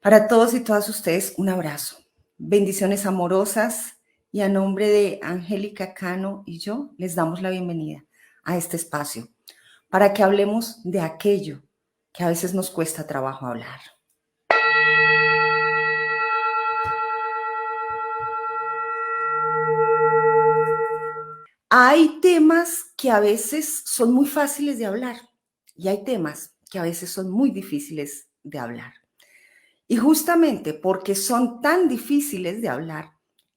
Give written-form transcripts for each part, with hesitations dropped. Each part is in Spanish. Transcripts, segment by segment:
Para todos y todas ustedes, un abrazo. Bendiciones amorosas y a nombre de Angélica Cano y yo les damos la bienvenida a este espacio para que hablemos de aquello que a veces nos cuesta trabajo hablar. Hay temas que a veces son muy fáciles de hablar y hay temas que a veces son muy difíciles de hablar. Y justamente porque son tan difíciles de hablar,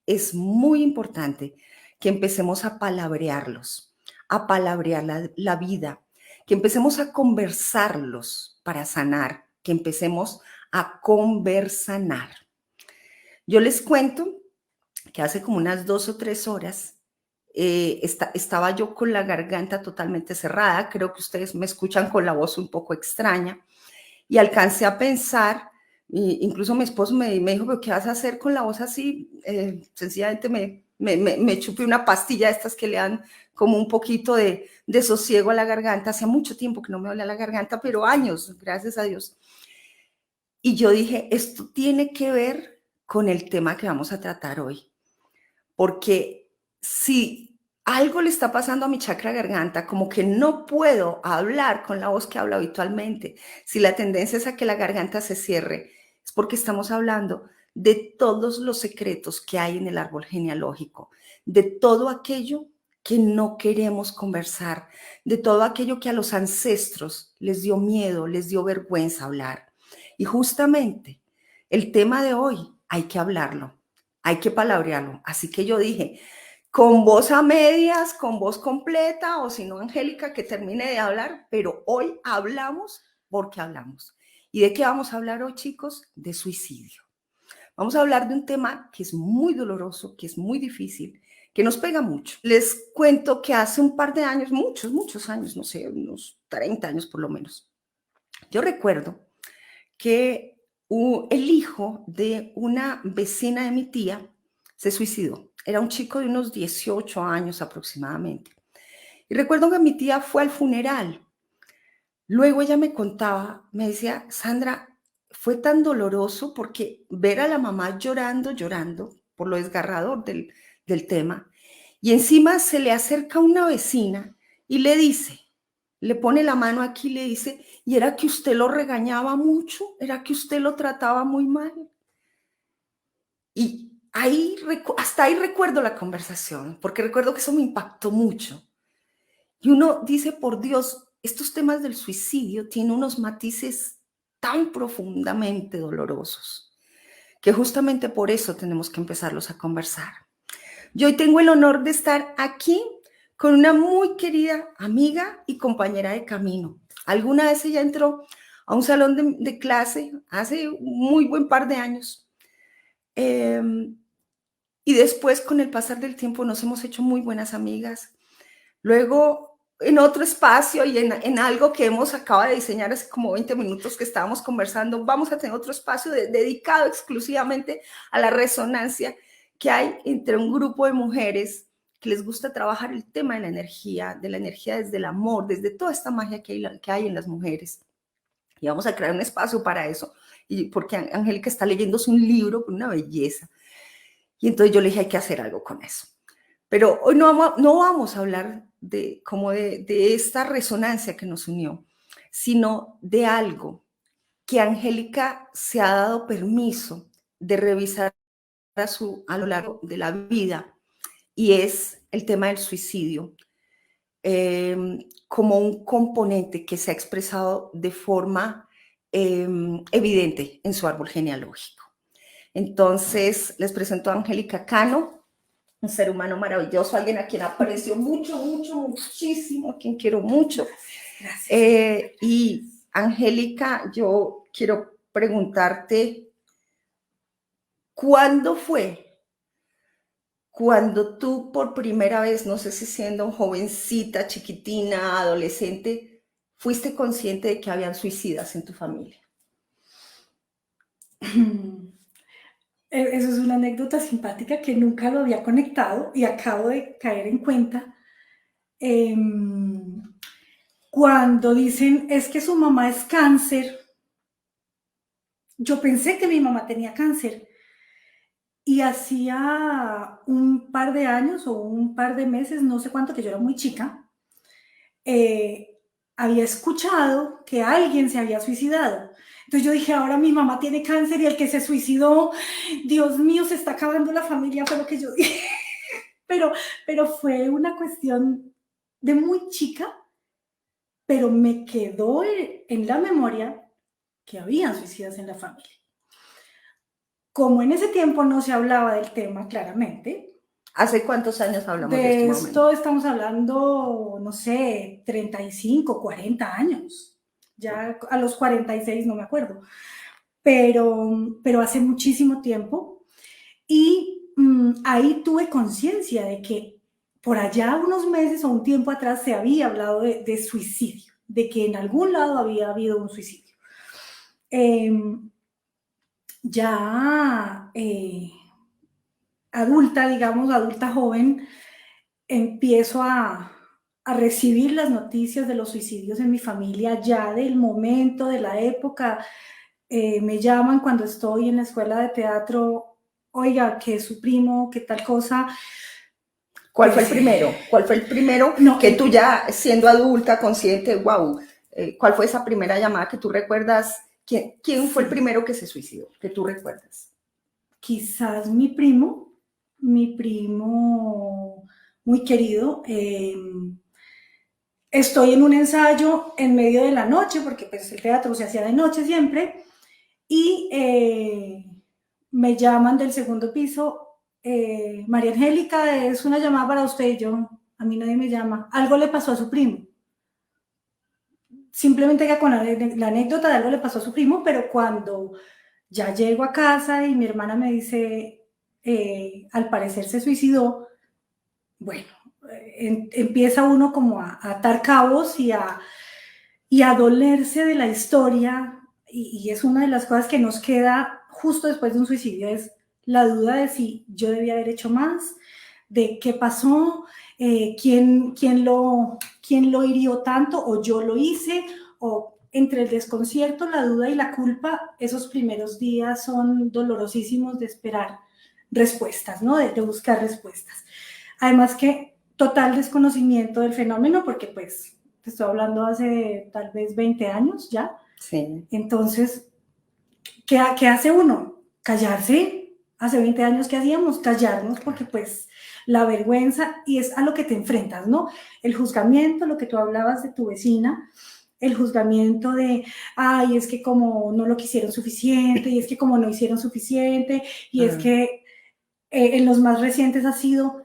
es muy importante que empecemos a palabrearlos, a palabrear la vida, que empecemos a conversarlos para sanar, que empecemos a conversanar. Yo les cuento que hace como unas 2 o 3 horas estaba yo con la garganta totalmente cerrada, creo que ustedes me escuchan con la voz un poco extraña, y alcancé a pensar, incluso mi esposo me dijo, pero ¿qué vas a hacer con la voz así? Sencillamente me chupé una pastilla de estas que le dan como un poquito de sosiego a la garganta. Hacía mucho tiempo que no me dolía la garganta, pero años, gracias a Dios. Y yo dije, esto tiene que ver con el tema que vamos a tratar hoy, porque si algo le está pasando a mi chakra garganta, como que no puedo hablar con la voz que hablo habitualmente, si la tendencia es a que la garganta se cierre, es porque estamos hablando de todos los secretos que hay en el árbol genealógico, de todo aquello que no queremos conversar, de todo aquello que a los ancestros les dio miedo, les dio vergüenza hablar. Y justamente el tema de hoy hay que hablarlo, hay que palabrearlo. Así que yo dije, con voz a medias, con voz completa, o si no, Angélica, que termine de hablar, pero hoy hablamos porque hablamos. ¿Y de qué vamos a hablar hoy, chicos? De suicidio. Vamos a hablar de un tema que es muy doloroso, que es muy difícil, que nos pega mucho. Les cuento que hace un par de años, muchos años, no sé, unos 30 años por lo menos, yo recuerdo que el hijo de una vecina de mi tía se suicidó. Era un chico de unos 18 años aproximadamente. Y recuerdo que mi tía fue al funeral. Luego ella me contaba, me decía, Sandra, fue tan doloroso porque ver a la mamá llorando por lo desgarrador del tema. Y encima se le acerca una vecina y le dice, le pone la mano aquí y le dice, ¿y era que usted lo regañaba mucho? ¿Era que usted lo trataba muy mal? Y ahí, hasta ahí recuerdo la conversación, porque recuerdo que eso me impactó mucho. Y uno dice, por Dios, estos temas del suicidio tienen unos matices tan profundamente dolorosos, que justamente por eso tenemos que empezarlos a conversar. Yo hoy tengo el honor de estar aquí con una muy querida amiga y compañera de camino. Alguna vez ella entró a un salón de clase hace un muy buen par de años. Y después, con el pasar del tiempo, nos hemos hecho muy buenas amigas. Luego, en otro espacio y en algo que acabo de diseñar hace como 20 minutos que estábamos conversando, vamos a tener otro espacio dedicado exclusivamente a la resonancia que hay entre un grupo de mujeres que les gusta trabajar el tema de la energía desde el amor, desde toda esta magia que hay en las mujeres. Y vamos a crear un espacio para eso, y porque Angélica está leyéndose un libro con una belleza. Y entonces yo le dije, hay que hacer algo con eso. Pero hoy no vamos a hablar de esta resonancia que nos unió, sino de algo que Angélica se ha dado permiso de revisar a lo largo de la vida, y es el tema del suicidio, como un componente que se ha expresado de forma evidente en su árbol genealógico. Entonces, les presento a Angélica Cano, un ser humano maravilloso, alguien a quien aprecio muchísimo, a quien quiero mucho. Gracias. Y Angélica, yo quiero preguntarte, ¿cuándo fue cuando tú por primera vez, no sé si siendo jovencita, chiquitina, adolescente, fuiste consciente de que habían suicidas en tu familia? Eso es una anécdota simpática que nunca lo había conectado y acabo de caer en cuenta. Cuando dicen es que su mamá es cáncer, yo pensé que mi mamá tenía cáncer y hacía un par de años o un par de meses, no sé cuánto, que yo era muy chica, eh, había escuchado que alguien se había suicidado. Entonces yo dije, ahora mi mamá tiene cáncer y el que se suicidó, Dios mío, se está acabando la familia, fue lo que yo dije. Pero fue una cuestión de muy chica, pero me quedó en la memoria que habían suicidas en la familia. Como en ese tiempo no se hablaba del tema claramente, ¿Hace cuántos años hablamos de esto de más o menos? esto estamos hablando, no sé, 35, 40 años. Ya a los 46 no me acuerdo, pero hace muchísimo tiempo. Y ahí tuve conciencia de que por allá unos meses o un tiempo atrás se había hablado de suicidio, de que en algún lado había habido un suicidio. Ya adulta, digamos, adulta joven, empiezo a recibir las noticias de los suicidios en mi familia ya del momento, de la época. Me llaman cuando estoy en la escuela de teatro, oiga, que su primo, que tal cosa. ¿Cuál fue el primero? ¿Cuál fue el primero No, que tú ya siendo adulta, consciente, wow, cuál fue esa primera llamada que tú recuerdas? ¿Quién fue el sí, primero que se suicidó, que tú recuerdas? quizás mi primo muy querido. Estoy en un ensayo en medio de la noche, porque pues el teatro se hacía de noche siempre, y me llaman del segundo piso, María Angélica, es una llamada para usted. Y yo, a mí nadie me llama, algo le pasó a su primo. Simplemente que con la anécdota de algo le pasó a su primo, pero cuando ya llego a casa y mi hermana me dice, al parecer se suicidó, bueno, empieza uno como a atar cabos y a dolerse de la historia, y es una de las cosas que nos queda justo después de un suicidio, es la duda de si yo debía haber hecho más, de qué pasó, quién lo hirió tanto, o yo lo hice, o entre el desconcierto, la duda y la culpa. Esos primeros días son dolorosísimos de esperar respuestas, ¿no? De buscar respuestas. Además que total desconocimiento del fenómeno, porque pues te estoy hablando hace tal vez 20 años ya. Sí. Entonces, ¿qué hace uno? Callarse. Hace 20 años, ¿qué hacíamos? Callarnos, porque pues la vergüenza, y es a lo que te enfrentas, ¿no? El juzgamiento, lo que tú hablabas de tu vecina, el juzgamiento de, ay, es que como no lo quisieron suficiente, y es que como no hicieron suficiente, y es Ah, que en los más recientes ha sido,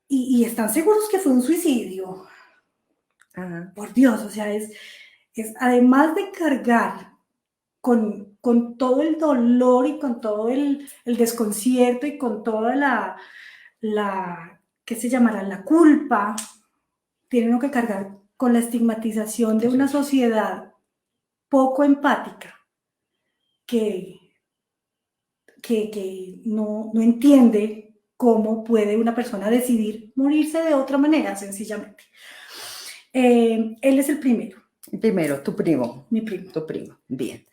y están seguros que fue un suicidio. ah, Por Dios, o sea, es además de cargar con todo el dolor y con todo el desconcierto y con toda ¿qué se llamará? La culpa, tiene uno que cargar con la estigmatización de eso una es. sociedad poco empática que, que no entiende cómo puede una persona decidir morirse de otra manera, sencillamente. Él es el primero, Primero, tu primo. mi primo. Tu primo. Bien.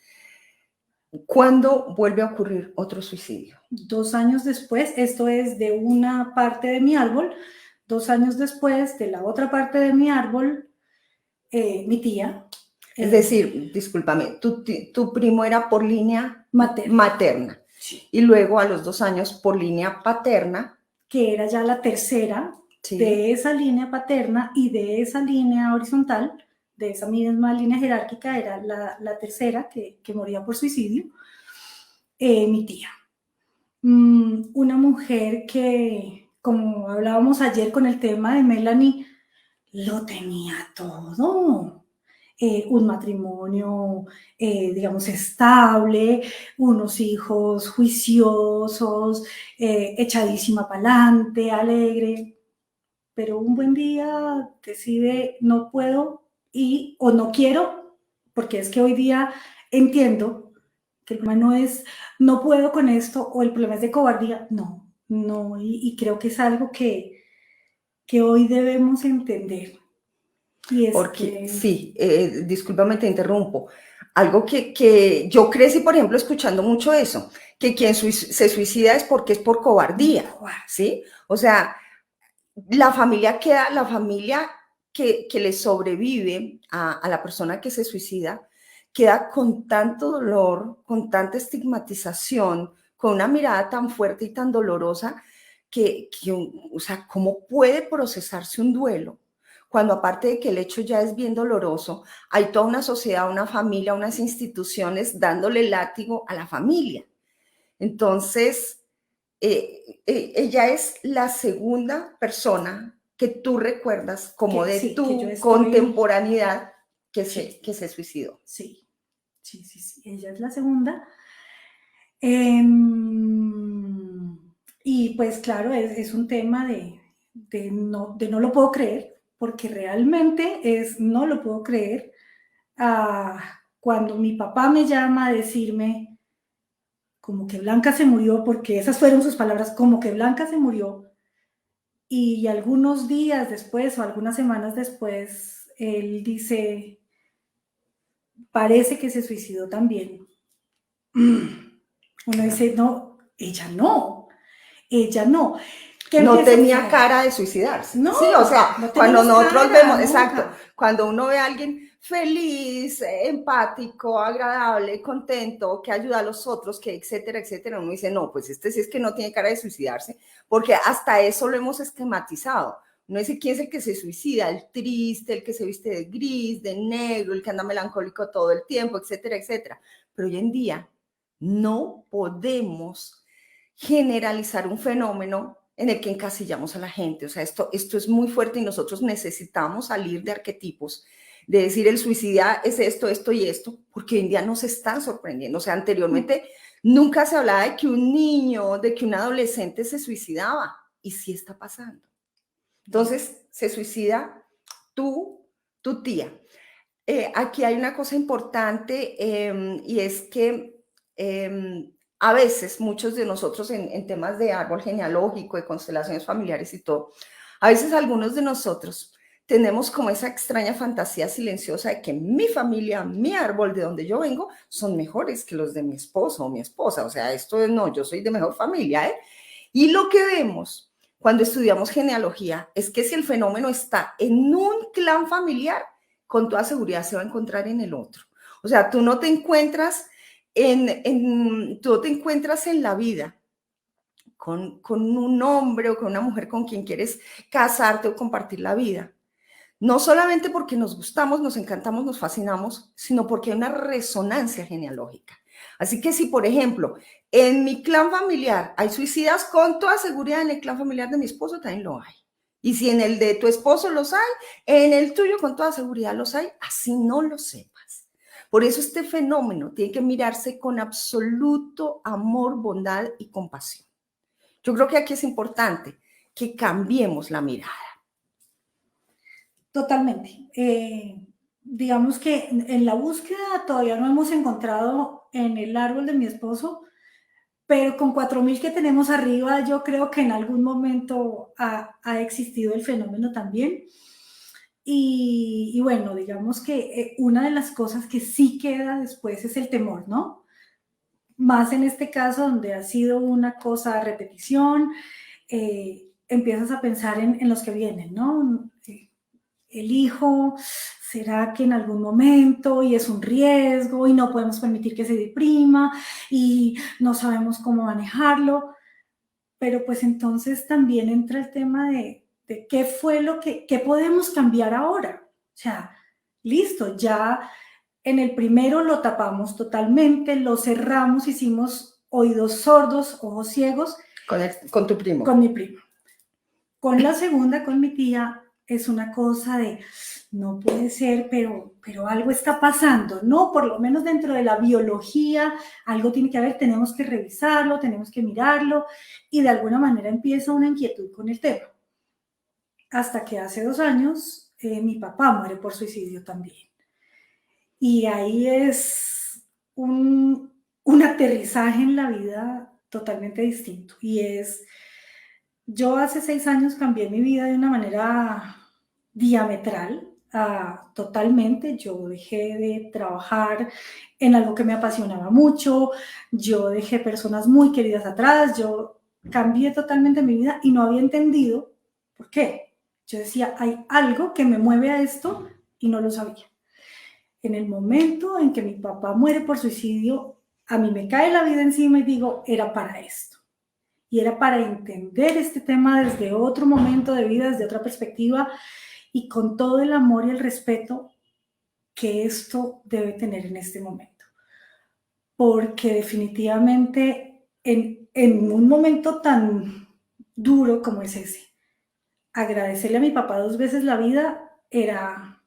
¿Cuándo vuelve a ocurrir otro suicidio? 2 años después, esto es de una parte de mi árbol, 2 años después de la otra parte de mi árbol, mi tía Es decir, discúlpame, tu primo era por línea materna, materna sí, y luego a los 2 años por línea paterna, que era ya la tercera ¿sí? de esa línea paterna, y de esa línea horizontal, de esa misma línea jerárquica, era la tercera que moría por suicidio, mi tía. Una mujer que, como hablábamos ayer con el tema de Melanie, lo tenía todo. Un matrimonio, digamos, estable, unos hijos juiciosos, echadísima para adelante, alegre, pero un buen día decide no puedo o no quiero, porque es que hoy día entiendo que el problema no es no puedo con esto o el problema es de cobardía, no, no, y creo que es algo que hoy debemos entender. Y es Porque que sí, discúlpame, te interrumpo. Algo que yo crecí, por ejemplo, escuchando mucho eso, que quien se suicida es porque es por cobardía, ¿sí? O sea, la familia que le sobrevive a la persona que se suicida, queda con tanto dolor, con tanta estigmatización, con una mirada tan fuerte y tan dolorosa o sea, ¿cómo puede procesarse un duelo? Cuando aparte de que el hecho ya es bien doloroso, hay toda una sociedad, una familia, unas instituciones dándole látigo a la familia. Entonces, ella es la segunda persona que tú recuerdas como de Sí, que yo tu estoy, contemporaneidad sí, que se suicidó. sí, sí, ella es la segunda. Em, y pues claro, es un tema de no lo puedo creer, porque realmente no lo puedo creer. Cuando mi papá me llama a decirme como que Blanca se murió, porque esas fueron sus palabras, como que Blanca se murió, y algunos días después o algunas semanas después, él dice, parece que se suicidó también. Uno dice, no, ella no. ¿Qué No empieza a tenía suceder? cara de suicidarse. No, Sí, o sea, no cuando tenemos nosotros cara, vemos, exacto, nunca. cuando uno ve a alguien feliz, empático, agradable, contento, que ayuda a los otros, que etcétera, etcétera, uno dice, no, pues este sí es que no tiene cara de suicidarse, porque hasta eso lo hemos esquematizado. Uno dice, ¿quién es el que se suicida? El triste, el que se viste de gris, de negro, el que anda melancólico todo el tiempo, etcétera, etcétera. Pero hoy en día no podemos generalizar un fenómeno en el que encasillamos a la gente. O sea, esto es muy fuerte y nosotros necesitamos salir de arquetipos, de decir el suicidio es esto, esto y esto, porque hoy en día nos están sorprendiendo. O sea, anteriormente nunca se hablaba de que un niño, de que un adolescente se suicidaba, y sí está pasando. Entonces, se suicida tu tía. Aquí hay una cosa importante y es que a veces muchos de nosotros en temas de árbol genealógico, de constelaciones familiares y todo, a veces algunos de nosotros tenemos como esa extraña fantasía silenciosa de que mi familia, mi árbol de donde yo vengo, son mejores que los de mi esposo o mi esposa. O sea, esto no, yo soy de mejor familia, ¿eh? Y lo que vemos cuando estudiamos genealogía es que si el fenómeno está en un clan familiar, con toda seguridad se va a encontrar en el otro. O sea, tú no te encuentras tú te encuentras en la vida con un hombre o con una mujer con quien quieres casarte o compartir la vida. No solamente porque nos gustamos, nos encantamos, nos fascinamos, sino porque hay una resonancia genealógica. Así que si, por ejemplo, en mi clan familiar hay suicidas, con toda seguridad en el clan familiar de mi esposo también lo hay. Y si en el de tu esposo los hay, en el tuyo con toda seguridad los hay, así no lo sepas. Por eso este fenómeno tiene que mirarse con absoluto amor, bondad y compasión. Yo creo que aquí es importante que cambiemos la mirada. Totalmente. Digamos que en la búsqueda todavía no hemos encontrado en el árbol de mi esposo, pero con 4.000 que tenemos arriba, yo creo que en algún momento ha existido el fenómeno también. Y bueno, digamos que una de las cosas que sí queda después es el temor, ¿no? Más en este caso donde ha sido una cosa a repetición, empiezas a pensar en los que vienen, ¿no? El hijo, ¿será que en algún momento y es un riesgo y no podemos permitir que se deprima y no sabemos cómo manejarlo? Pero pues entonces también entra el tema de qué fue qué podemos cambiar ahora. O sea, listo, ya en el primero lo tapamos totalmente, lo cerramos, hicimos oídos sordos, ojos ciegos Con tu primo. con mi primo. Con la segunda, con mi tía, es una cosa de, no puede ser, pero algo está pasando, ¿no? Por lo menos dentro de la biología, algo tiene que haber, tenemos que revisarlo, tenemos que mirarlo, y de alguna manera empieza una inquietud con el tema. Hasta que hace 2 años, mi papá muere por suicidio también. Y ahí es un aterrizaje en la vida totalmente distinto. Y yo hace 6 años cambié mi vida de una manera diametral. totalmente. Yo dejé de trabajar en algo que me apasionaba mucho, yo dejé personas muy queridas atrás, yo cambié totalmente mi vida y no había entendido por qué. Yo decía, hay algo que me mueve a esto y no lo sabía. En el momento en que mi papá muere por suicidio, a mí me cae la vida encima y digo, era para esto. Y era para entender este tema desde otro momento de vida, desde otra perspectiva y con todo el amor y el respeto que esto debe tener en este momento. Porque definitivamente en un momento tan duro como es ese, agradecerle a mi papá 2 veces la vida era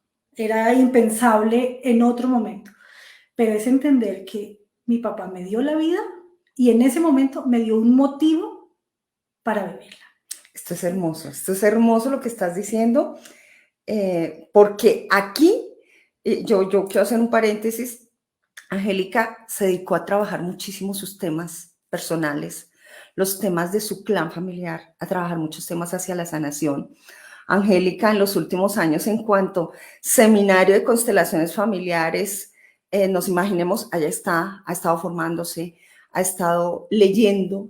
impensable en otro momento. Pero es entender que mi papá me dio la vida y en ese momento me dio un motivo para vivirla. Esto es hermoso lo que estás diciendo, porque aquí, yo quiero hacer un paréntesis. Angélica se dedicó a trabajar muchísimo sus temas personales, los temas de su clan familiar, a trabajar muchos temas hacia la sanación. Angélica en los últimos años, en cuanto seminario de constelaciones familiares, nos imaginemos, allá está, ha estado formándose, ha estado leyendo.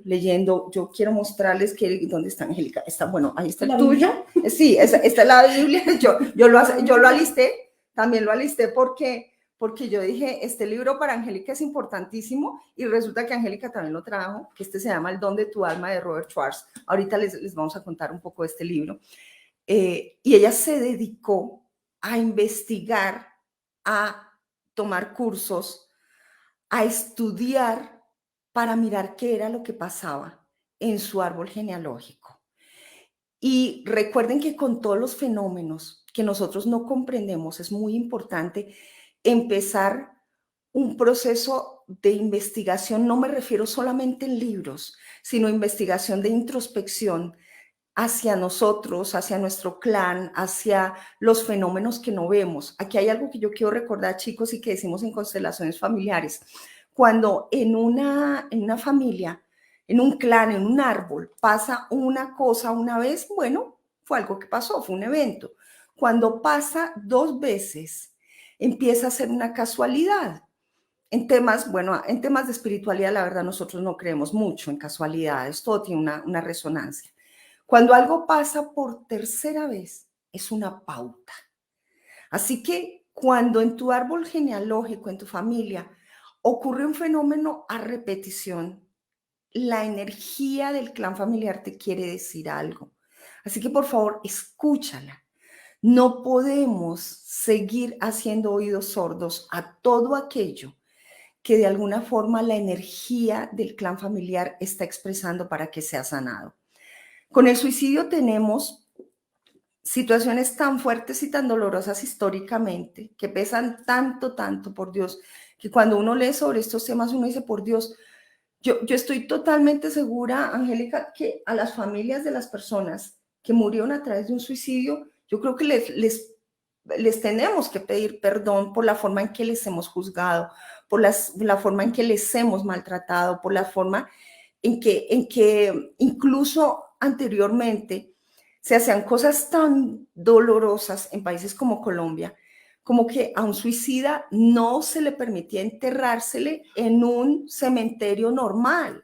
Yo quiero mostrarles ¿dónde está Angélica? Está, bueno, ahí está el tuyo. Sí, esta es la Biblia. Yo lo alisté, también lo alisté porque yo dije, este libro para Angélica es importantísimo y resulta que Angélica también lo trajo, que este se llama El don de tu alma de Robert Schwartz. Ahorita les vamos a contar un poco de este libro. Y ella se dedicó a investigar, a tomar cursos, a estudiar para mirar qué era lo que pasaba en su árbol genealógico. Y recuerden que con todos los fenómenos que nosotros no comprendemos, es muy importante empezar un proceso de investigación. No me refiero solamente en libros, sino investigación de introspección hacia nosotros, hacia nuestro clan, hacia los fenómenos que no vemos. Aquí hay algo que yo quiero recordar, chicos, y que decimos en constelaciones familiares. Cuando en una familia, en un clan, en un árbol, pasa una cosa una vez, bueno, fue algo que pasó, fue un evento. Cuando pasa 2 veces, empieza a ser una casualidad. En temas, bueno, en temas de espiritualidad, la verdad, nosotros no creemos mucho en casualidades, todo tiene una resonancia. Cuando algo pasa por tercera vez, es una pauta. Así que cuando en tu árbol genealógico, en tu familia, ocurre un fenómeno a repetición, la energía del clan familiar te quiere decir algo. Así que por favor, escúchala. No podemos seguir haciendo oídos sordos a todo aquello que de alguna forma la energía del clan familiar está expresando para que sea sanado. Con el suicidio tenemos situaciones tan fuertes y tan dolorosas históricamente, que pesan tanto, por Dios, que cuando uno lee sobre estos temas uno dice, por Dios, yo estoy totalmente segura, Angélica, que a las familias de las personas que murieron a través de un suicidio, yo creo que les tenemos que pedir perdón por la forma en que les hemos juzgado, por la forma en que les hemos maltratado, por la forma en que incluso anteriormente se hacían cosas tan dolorosas en países como Colombia, como que a un suicida no se le permitía enterrársele en un cementerio normal.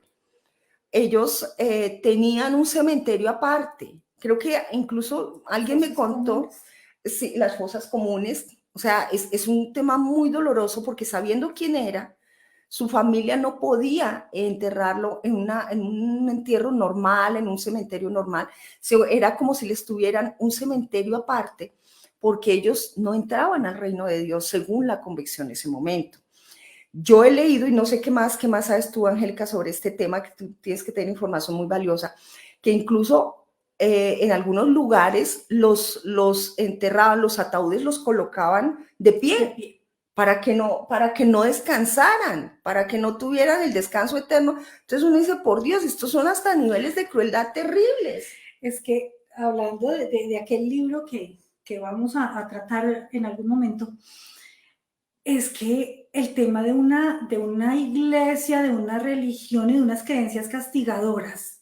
Ellos tenían un cementerio aparte. Creo que incluso alguien me contó, sí, las fosas comunes. O sea, es un tema muy doloroso porque sabiendo quién era, su familia no podía enterrarlo en un entierro normal, en un cementerio normal. Era como si les tuvieran un cementerio aparte, porque ellos no entraban al reino de Dios según la convicción en ese momento. Yo he leído, y no sé qué más sabes tú, Angélica, sobre este tema, que tú tienes que tener información muy valiosa, que incluso en algunos lugares los enterraban, los ataúdes los colocaban de pie. Para que no descansaran, para que no tuvieran el descanso eterno. Entonces uno dice, por Dios, estos son hasta niveles de crueldad terribles. Es que hablando de aquel libro que vamos a tratar en algún momento, es que el tema de una iglesia, de una religión y de unas creencias castigadoras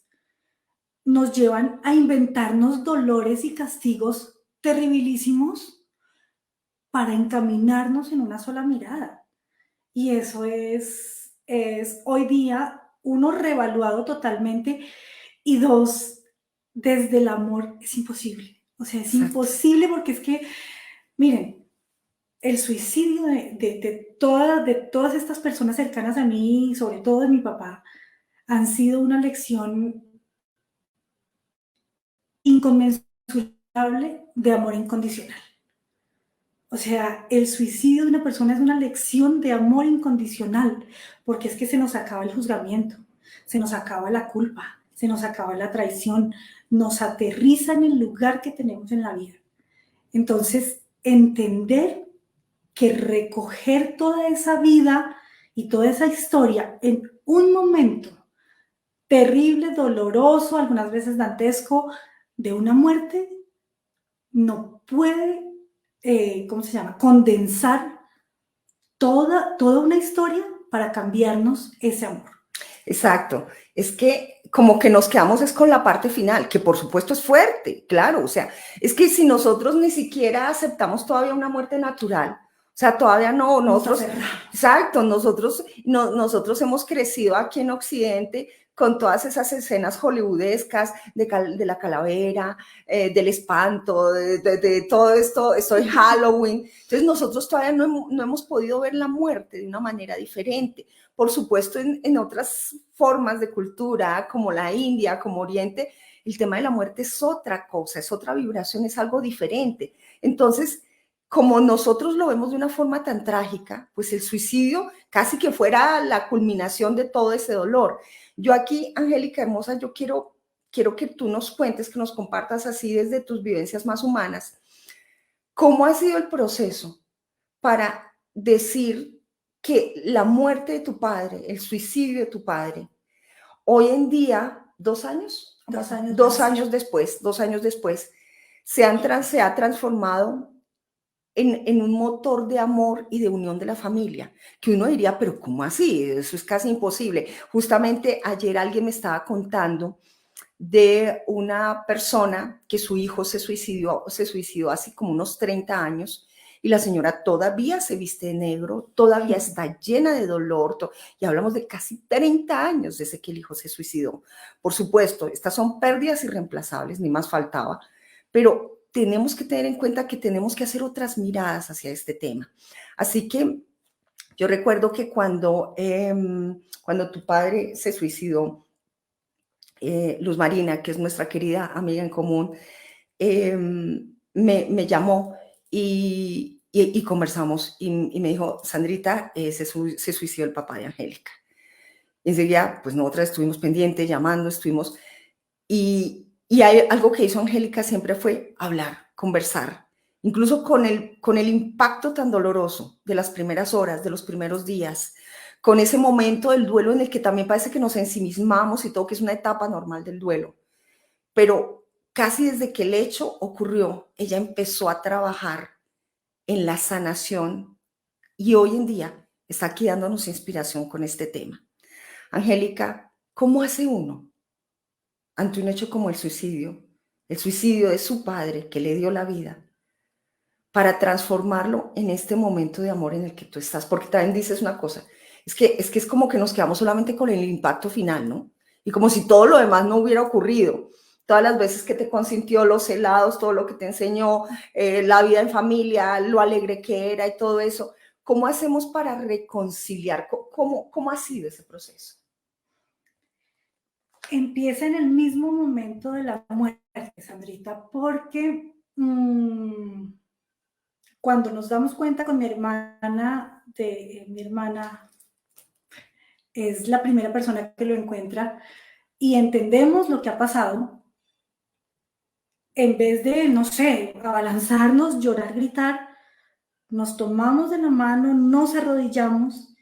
nos llevan a inventarnos dolores y castigos terribilísimos para encaminarnos en una sola mirada. Y eso es hoy día, uno, reevaluado totalmente, y dos, desde el amor es imposible. O sea, es Exacto. imposible porque es que, miren, el suicidio de todas estas personas cercanas a mí, sobre todo de mi papá, han sido una lección inconmensurable de amor incondicional. O sea, el suicidio de una persona es una lección de amor incondicional, porque es que se nos acaba el juzgamiento, se nos acaba la culpa, se nos acaba la traición, nos aterriza en el lugar que tenemos en la vida. Entonces, entender que recoger toda esa vida y toda esa historia en un momento terrible, doloroso, algunas veces dantesco, de una muerte, no puede, ¿cómo se llama?, condensar toda una historia para cambiarnos ese amor. Exacto. Es que como que nos quedamos es con la parte final, que por supuesto es fuerte, claro. O sea, es que si nosotros ni siquiera aceptamos todavía una muerte natural, o sea, todavía no, nosotros, exacto, nosotros hemos crecido aquí en Occidente con todas esas escenas hollywoodescas de la calavera, del espanto, de todo esto de Halloween. Entonces nosotros todavía no hemos podido ver la muerte de una manera diferente. Por supuesto, en otras formas de cultura, como la India, como Oriente, el tema de la muerte es otra cosa, es otra vibración, es algo diferente. Entonces, como nosotros lo vemos de una forma tan trágica, pues el suicidio casi que fuera la culminación de todo ese dolor. Yo aquí, Angélica hermosa, yo quiero que tú nos cuentes, que nos compartas así desde tus vivencias más humanas, ¿cómo ha sido el proceso para decir que la muerte de tu padre, el suicidio de tu padre, hoy en día, 2 años, 2 años después, se ha transformado en un motor de amor y de unión de la familia, que uno diría, pero ¿cómo así? Eso es casi imposible. Justamente ayer alguien me estaba contando de una persona que su hijo se suicidó hace como unos 30 años, y la señora todavía se viste de negro, todavía está llena de dolor, y hablamos de casi 30 años desde que el hijo se suicidó. Por supuesto, estas son pérdidas irreemplazables, ni más faltaba, pero tenemos que tener en cuenta que tenemos que hacer otras miradas hacia este tema. Así que yo recuerdo que cuando tu padre se suicidó, Luz Marina, que es nuestra querida amiga en común, me llamó y conversamos y me dijo, Sandrita, se suicidó el papá de Angélica. Y enseguida, pues nosotras estuvimos pendientes, llamando, y hay algo que hizo Angélica siempre fue hablar, conversar, incluso con el impacto tan doloroso de las primeras horas, de los primeros días, con ese momento del duelo en el que también parece que nos ensimismamos y todo, que es una etapa normal del duelo. Pero casi desde que el hecho ocurrió, ella empezó a trabajar en la sanación y hoy en día está aquí dándonos inspiración con este tema. Angélica, ¿cómo hace uno ante un hecho como el suicidio de su padre que le dio la vida, para transformarlo en este momento de amor en el que tú estás? Porque también dices una cosa, es que es como que nos quedamos solamente con el impacto final, ¿no? Y como si todo lo demás no hubiera ocurrido. Todas las veces que te consintió, los helados, todo lo que te enseñó, la vida en familia, lo alegre que era y todo eso. ¿Cómo hacemos para reconciliar? ¿Cómo ha sido ese proceso? Empieza en el mismo momento de la muerte, Sandrita, porque cuando nos damos cuenta con mi hermana, es la primera persona que lo encuentra y entendemos lo que ha pasado, en vez de, no sé, abalanzarnos, llorar, gritar, nos tomamos de la mano, nos arrodillamos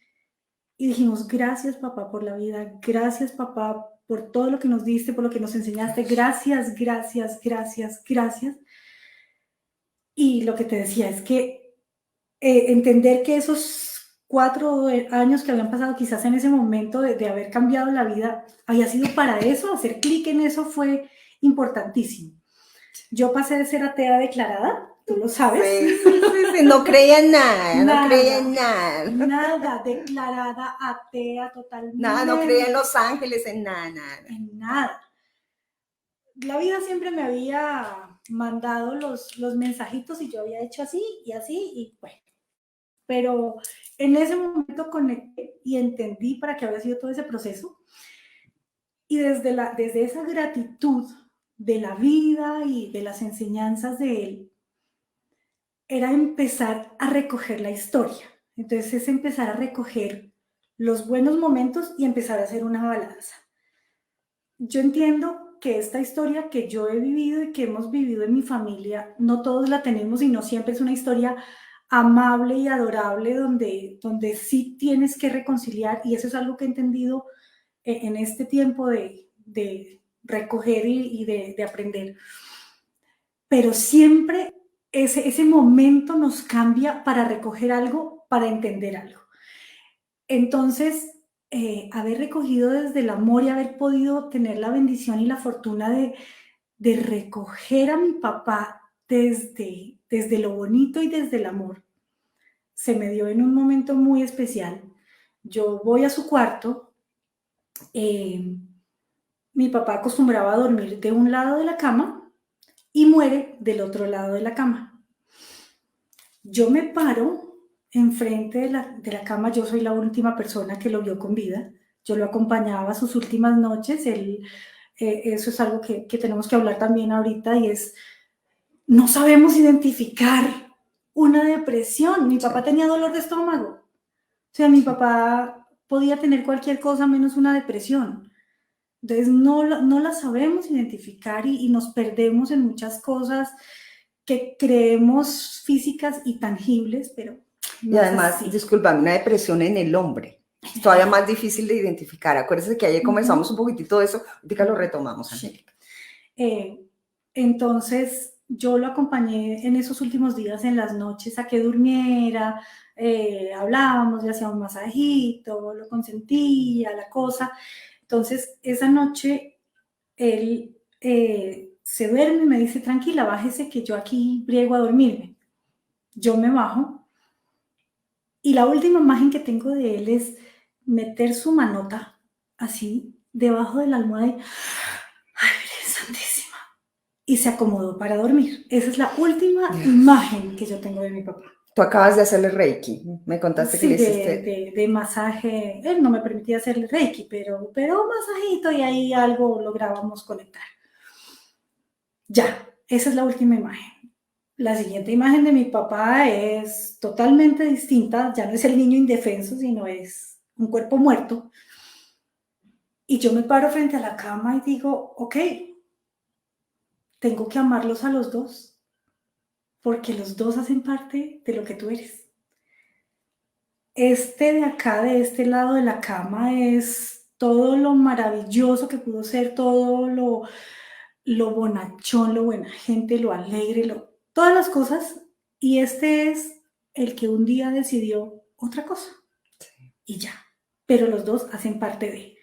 y dijimos, gracias papá por la vida, gracias papá por todo lo que nos diste, por lo que nos enseñaste, gracias, gracias, gracias, gracias. Y lo que te decía es que entender que esos 4 años que habían pasado quizás en ese momento de haber cambiado la vida, había sido para eso, hacer clic en eso fue importantísimo. Yo pasé de ser atea declarada tú lo sabes. Sí, sí, sí, sí, no creía en nada, Nada, no creía en nada. nada, declarada atea Nada, no creía totalmente, en los ángeles, en nada, nada. en nada. La vida siempre me había mandado los mensajitos y yo había hecho así y bueno. Pero en ese momento conecté y entendí para qué había sido todo ese proceso. Y desde esa gratitud de la vida y de las enseñanzas de él, era empezar a recoger la historia. Entonces es empezar a recoger los buenos momentos y empezar a hacer una balanza. Yo entiendo que esta historia que yo he vivido y que hemos vivido en mi familia, no todos la tenemos y no siempre es una historia amable y adorable donde sí tienes que reconciliar, y eso es algo que he entendido en este tiempo de recoger y de aprender. Pero siempre ese momento nos cambia para recoger algo, para entender algo. Entonces, haber recogido desde el amor y haber podido tener la bendición y la fortuna de recoger a mi papá desde lo bonito y desde el amor, se me dio en un momento muy especial. Yo voy a su cuarto, mi papá acostumbraba a dormir de un lado de la cama y muere del otro lado de la cama. Yo me paro enfrente de la cama, yo soy la última persona que lo vio con vida, yo lo acompañaba a sus últimas noches, eso es algo que tenemos que hablar también ahorita, y es, no sabemos identificar una depresión. Mi papá tenía dolor de estómago, o sea, mi papá podía tener cualquier cosa menos una depresión. Entonces no la sabemos identificar y nos perdemos en muchas cosas que creemos físicas y tangibles, pero no Y es además, así. disculpa, una depresión en el hombre. Es todavía más difícil de identificar. Acuérdense que ayer comenzamos un poquitito de eso, ahorita lo retomamos, Angélica. Entonces, yo lo acompañé en esos últimos días, en las noches, a que durmiera, hablábamos, le hacía un masajito, lo consentía, la cosa. Entonces, esa noche, él se duerme y me dice, tranquila, bájese que yo aquí briego a dormirme. Yo me bajo y la última imagen que tengo de él es meter su manota así debajo de la almohada y, ¡ay, Virgen Santísima! Y se acomodó para dormir. Esa es la última imagen que yo tengo de mi papá. Tú acabas de hacerle Reiki, me contaste que Sí, le hiciste... de masaje. Él no me permitía hacerle Reiki, pero un masajito y ahí algo lográbamos conectar. Ya, esa es la última imagen. La siguiente imagen de mi papá es totalmente distinta, ya no es el niño indefenso, sino es un cuerpo muerto. Y yo me paro frente a la cama y digo, ok, tengo que amarlos a los dos, porque los dos hacen parte de lo que tú eres. Este de acá, de este lado de la cama, es todo lo maravilloso que pudo ser, todo lo bonachón, lo buena gente, lo alegre, todas las cosas. Y este es el que un día decidió otra cosa. Y ya. Pero los dos hacen parte de.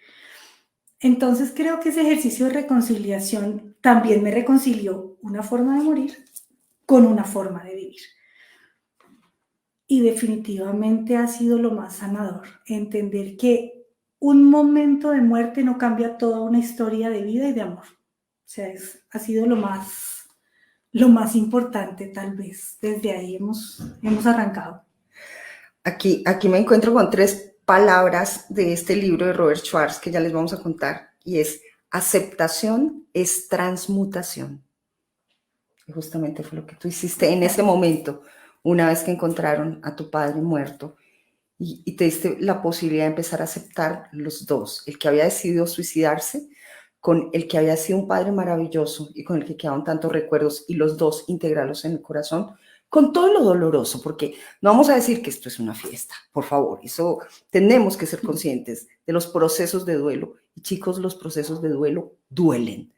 Entonces creo que ese ejercicio de reconciliación también me reconcilió una forma de morir con una forma de vivir. Y definitivamente ha sido lo más sanador, entender que un momento de muerte no cambia toda una historia de vida y de amor. O sea, ha sido lo más importante, tal vez. Desde ahí hemos arrancado. Aquí me encuentro con 3 palabras de este libro de Robert Schwartz que ya les vamos a contar, y es: aceptación es transmutación. Y justamente fue lo que tú hiciste en ese momento, una vez que encontraron a tu padre muerto, y te diste la posibilidad de empezar a aceptar los dos, el que había decidido suicidarse con el que había sido un padre maravilloso y con el que quedaban tantos recuerdos, y los dos integrarlos en el corazón, con todo lo doloroso, porque no vamos a decir que esto es una fiesta, por favor, eso tenemos que ser conscientes de los procesos de duelo. Y chicos, los procesos de duelo duelen.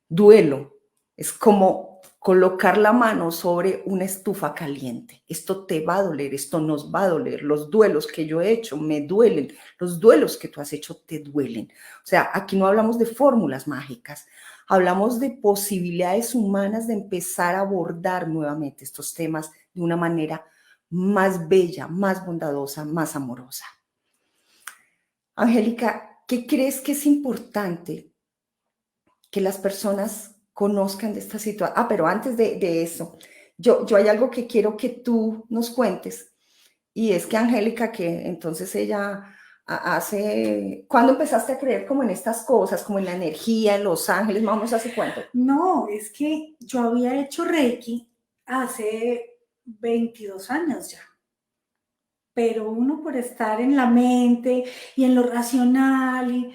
Duelo es como colocar la mano sobre una estufa caliente. Esto te va a doler, esto nos va a doler. Los duelos que yo he hecho me duelen, los duelos que tú has hecho te duelen. O sea, aquí no hablamos de fórmulas mágicas, hablamos de posibilidades humanas de empezar a abordar nuevamente estos temas de una manera más bella, más bondadosa, más amorosa. Angélica, ¿qué crees que es importante que las personas conozcan de esta situación? Pero antes de eso, yo hay algo que quiero que tú nos cuentes, y es que Angélica, que entonces ella hace, ¿cuándo empezaste a creer como en estas cosas, como en la energía, en los ángeles? Más o menos, ¿hace cuánto? No, es que yo había hecho Reiki hace 22 años ya, pero uno por estar en la mente y en lo racional,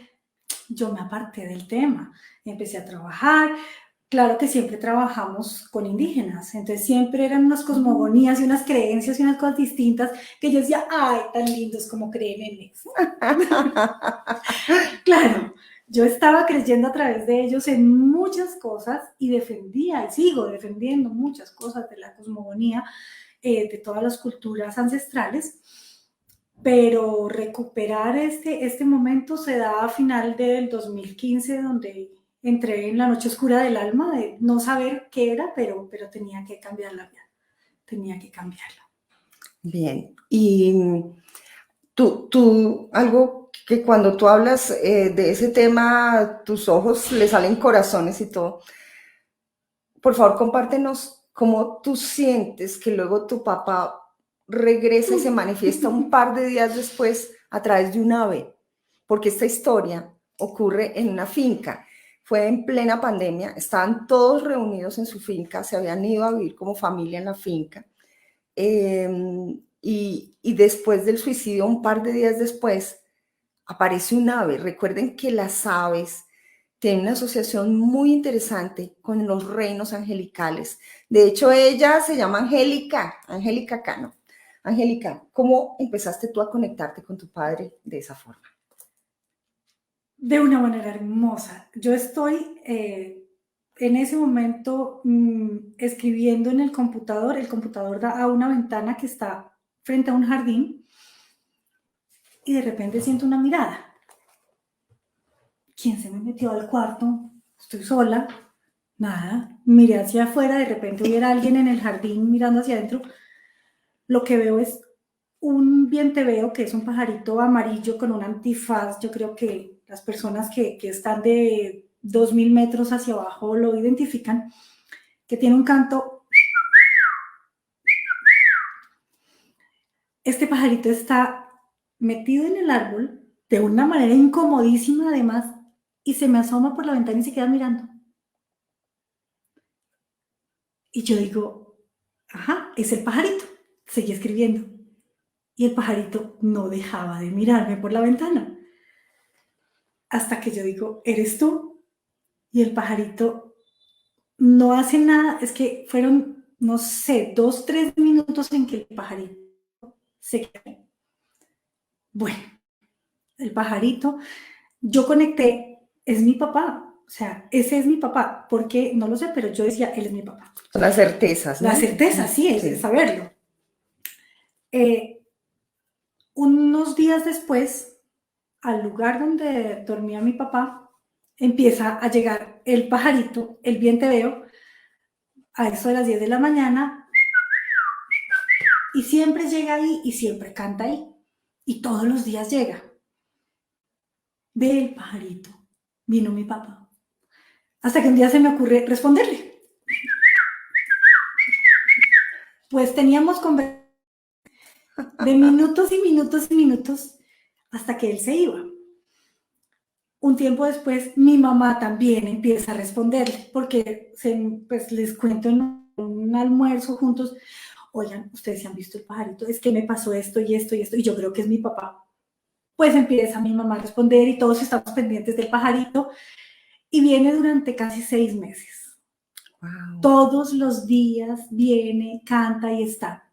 yo me aparté del tema, empecé a trabajar. Claro que siempre trabajamos con indígenas, entonces siempre eran unas cosmogonías y unas creencias y unas cosas distintas que yo decía, ay, tan lindos como creen en eso. Claro, yo estaba creyendo a través de ellos en muchas cosas y defendía y sigo defendiendo muchas cosas de la cosmogonía, de todas las culturas ancestrales, pero recuperar este momento se da a final del 2015, donde entré en la noche oscura del alma, de no saber qué era, pero tenía que cambiar la vida, tenía que cambiarla. Bien, y tú, algo que cuando tú hablas de ese tema, tus ojos le salen corazones y todo. Por favor, compártenos cómo tú sientes que luego tu papá regresa y se manifiesta un par de días después a través de un ave, porque esta historia ocurre en una finca. Fue en plena pandemia, estaban todos reunidos en su finca, se habían ido a vivir como familia en la finca. Y después del suicidio, un par de días después, aparece un ave. Recuerden que las aves tienen una asociación muy interesante con los reinos angelicales. De hecho, ella se llama Angélica, Angélica Cano. Angélica, ¿cómo empezaste tú a conectarte con tu padre de esa forma? De una manera hermosa. Yo estoy en ese momento escribiendo en el computador da a una ventana que está frente a un jardín y de repente siento una mirada. ¿Quién se me metió al cuarto? Estoy sola, nada. Miré hacia afuera, de repente hubiera alguien en el jardín mirando hacia adentro. Lo que veo es un vienteveo, que es un pajarito amarillo con un antifaz. Yo creo que las personas que están de 2000 metros hacia abajo lo identifican, que tiene un canto. Este pajarito está metido en el árbol de una manera incomodísima además y se me asoma por la ventana y se queda mirando. Y yo digo, ajá, es el pajarito. Seguí escribiendo. Y el pajarito no dejaba de mirarme por la ventana. Hasta que yo digo, ¿eres tú? Y el pajarito no hace nada. Es que fueron, no sé, 2, 3 minutos en que el pajarito se quedó. Bueno, el pajarito, yo conecté, es mi papá. O sea, ese es mi papá. ¿Por qué? No lo sé, pero yo decía, él es mi papá. Las certezas, ¿no? La certeza, sí, es saberlo. Unos días después, al lugar donde dormía mi papá, empieza a llegar el pajarito, el vienteveo, a eso de las 10 de la mañana, y siempre llega ahí y siempre canta ahí. Y todos los días llega. Ve el pajarito, vino mi papá. Hasta que un día se me ocurre responderle. Pues teníamos conversaciones de minutos y minutos y minutos hasta que él se iba. Un tiempo después, mi mamá también empieza a responderle, porque pues les cuento en un almuerzo juntos, oigan, ustedes se han visto el pajarito, es que me pasó esto y esto y esto, y yo creo que es mi papá. Pues empieza mi mamá a responder y todos estamos pendientes del pajarito, y viene durante casi 6 meses. Wow. Todos los días viene, canta y está.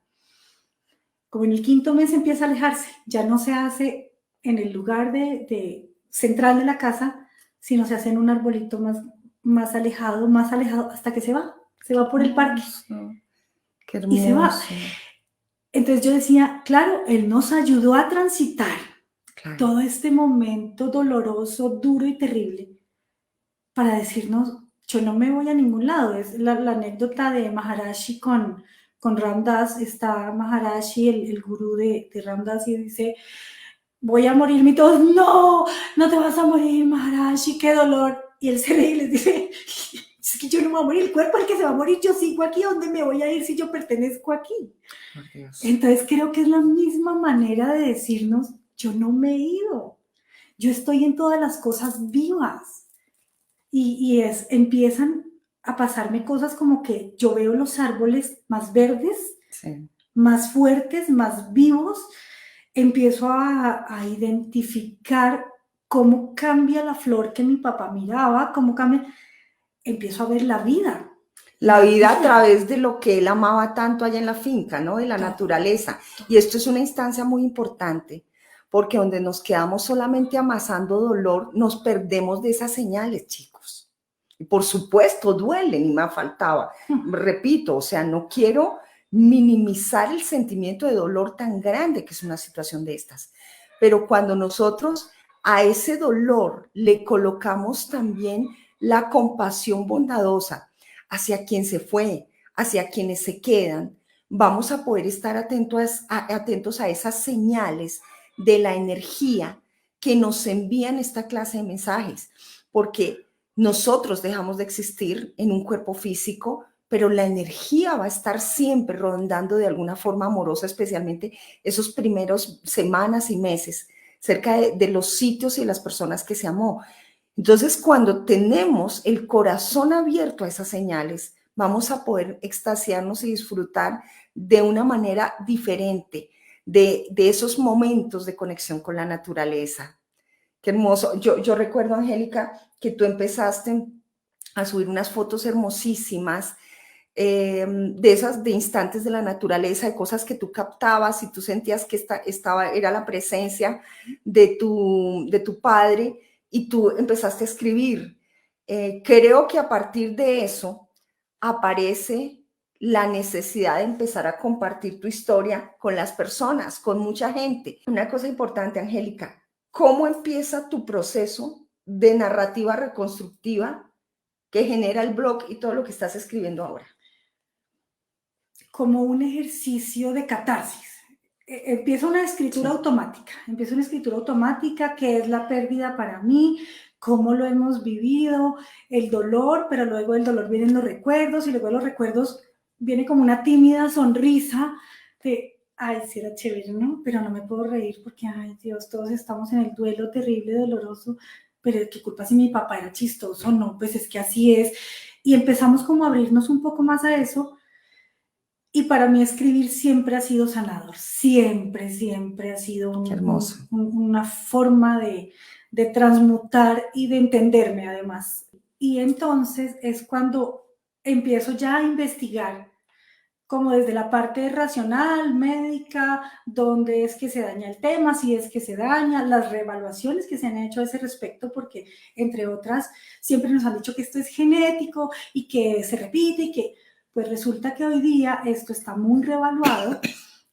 Como en el 5.º mes empieza a alejarse, ya no se hace en el lugar central de la casa, sino se hace en un arbolito más alejado, hasta que se va por el parque. Qué hermoso. Y se va. Entonces yo decía, claro, él nos ayudó a transitar todo este momento doloroso, duro y terrible, para decirnos, yo no me voy a ningún lado. Es la anécdota de Maharaji con Ram Dass. Está Maharaji, el gurú de Ram Dass, y dice, voy a morirme, y todos, no, no te vas a morir, Maharaji, qué dolor. Y él se ríe y les dice, es que yo no me voy a morir, el cuerpo es el que se va a morir, yo sigo aquí, ¿dónde me voy a ir si yo pertenezco aquí? Por Dios. Entonces creo que es la misma manera de decirnos, yo no me he ido, yo estoy en todas las cosas vivas. Empiezan a pasarme cosas como que yo veo los árboles más verdes, Sí. más fuertes, más vivos. Empiezo a identificar cómo cambia la flor que mi papá miraba, cómo cambia, empiezo a ver la vida. La vida a través de lo que él amaba tanto allá en la finca, ¿no? De la naturaleza. Y esto es una instancia muy importante, porque donde nos quedamos solamente amasando dolor, nos perdemos de esas señales, chicos. Y por supuesto, duelen y me faltaba. Repito, o sea, no quiero minimizar el sentimiento de dolor tan grande que es una situación de estas. Pero cuando nosotros a ese dolor le colocamos también la compasión bondadosa hacia quien se fue, hacia quienes se quedan, vamos a poder estar atentos a esas señales de la energía que nos envían esta clase de mensajes, porque nosotros dejamos de existir en un cuerpo físico, pero la energía va a estar siempre rondando de alguna forma amorosa, especialmente esos primeros semanas y meses, cerca de los sitios y las personas que se amó. Entonces, cuando tenemos el corazón abierto a esas señales, vamos a poder extasiarnos y disfrutar de una manera diferente de esos momentos de conexión con la naturaleza. Qué hermoso. Yo recuerdo, Angélica, que tú empezaste a subir unas fotos hermosísimas de esas de instantes de la naturaleza, de cosas que tú captabas y tú sentías que era la presencia de tu padre y tú empezaste a escribir. Creo que a partir de eso aparece la necesidad de empezar a compartir tu historia con las personas, con mucha gente. Una cosa importante, Angélica, ¿cómo empieza tu proceso de narrativa reconstructiva que genera el blog y todo lo que estás escribiendo ahora? Como un ejercicio de catarsis. Empieza una escritura automática, que es la pérdida para mí, cómo lo hemos vivido, el dolor, pero luego del dolor vienen los recuerdos, y luego de los recuerdos viene como una tímida sonrisa de, ay, sí era chévere, ¿no? Pero no me puedo reír porque, ay Dios, todos estamos en el duelo terrible, doloroso, pero qué culpa si mi papá era chistoso, no, pues es que así es. Y empezamos como a abrirnos un poco más a eso. Y para mí escribir siempre ha sido sanador, siempre ha sido una forma de transmutar y de entenderme además. Y entonces es cuando empiezo ya a investigar, como desde la parte racional, médica, dónde es que se daña el tema, si es que se daña, las reevaluaciones que se han hecho a ese respecto, porque entre otras siempre nos han dicho que esto es genético y que se repite y que, pues resulta que hoy día esto está muy reevaluado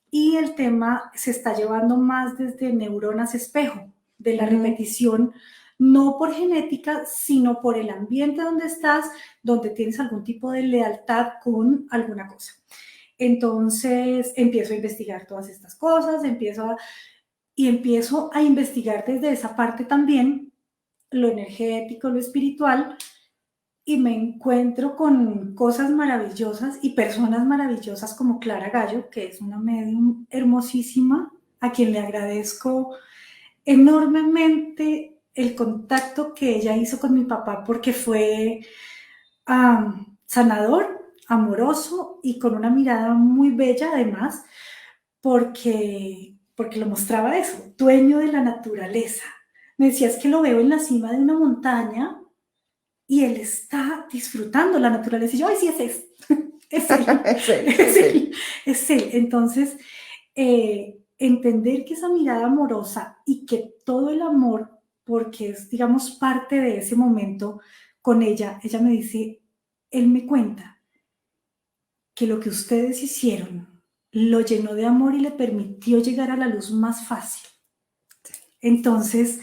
y el tema se está llevando más desde neuronas espejo, de la repetición, no por genética, sino por el ambiente donde estás, donde tienes algún tipo de lealtad con alguna cosa. Entonces empiezo a investigar todas estas cosas, empiezo a investigar desde esa parte también lo energético, lo espiritual, y me encuentro con cosas maravillosas y personas maravillosas como Clara Gallo, que es una medium hermosísima, a quien le agradezco enormemente el contacto que ella hizo con mi papá, porque fue sanador, amoroso y con una mirada muy bella además, porque lo mostraba eso, dueño de la naturaleza. Me decía, es que lo veo en la cima de una montaña y él está disfrutando la naturaleza. Y yo, ay, sí, es él. Es él. Entonces, entender que esa mirada amorosa y que todo el amor, porque es, digamos, parte de ese momento con ella me dice, él me cuenta que lo que ustedes hicieron lo llenó de amor y le permitió llegar a la luz más fácil. Entonces,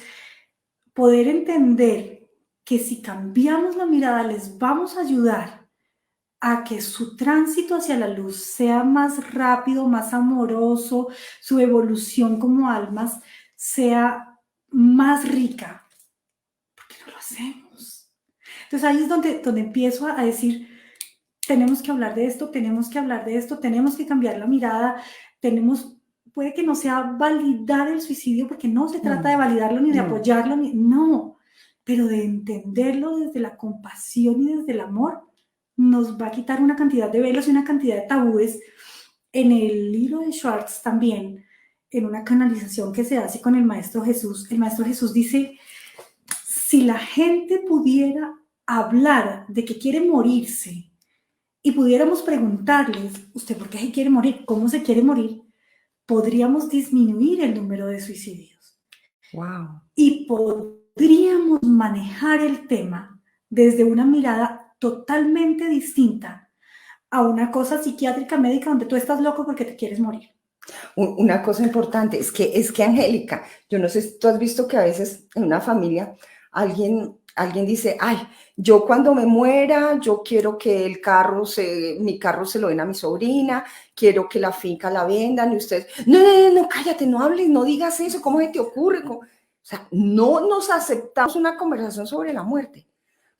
poder entender que si cambiamos la mirada les vamos a ayudar a que su tránsito hacia la luz sea más rápido, más amoroso, su evolución como almas sea más rica. ¿Por qué no lo hacemos? Entonces ahí es donde empiezo a decir, tenemos que hablar de esto, tenemos que hablar de esto, tenemos que cambiar la mirada, puede que no sea validar el suicidio, porque no se trata de validarlo ni de apoyarlo, no, pero de entenderlo desde la compasión y desde el amor, nos va a quitar una cantidad de velos y una cantidad de tabúes. En el libro de Schwartz también, en una canalización que se hace con el Maestro Jesús dice, si la gente pudiera hablar de que quiere morirse y pudiéramos preguntarles, ¿usted por qué se quiere morir? ¿Cómo se quiere morir? Podríamos disminuir el número de suicidios. Wow. Y podríamos manejar el tema desde una mirada totalmente distinta a una cosa psiquiátrica médica donde tú estás loco porque te quieres morir. Una cosa importante es que Angélica, yo no sé si tú has visto que a veces en una familia alguien dice, ay, yo cuando me muera, yo quiero que mi carro se lo den a mi sobrina, quiero que la finca la vendan, y ustedes, no, cállate, no hables, no digas eso, ¿cómo se te ocurre? O sea, no nos aceptamos una conversación sobre la muerte,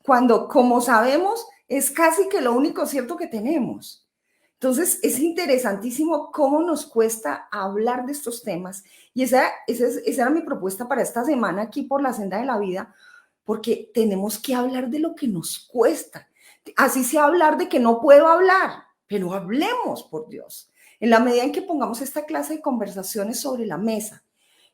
cuando, como sabemos, es casi que lo único cierto que tenemos. Entonces, es interesantísimo cómo nos cuesta hablar de estos temas. Y esa era mi propuesta para esta semana aquí por la senda de la vida, porque tenemos que hablar de lo que nos cuesta. Así sea hablar de que no puedo hablar, pero hablemos, por Dios. En la medida en que pongamos esta clase de conversaciones sobre la mesa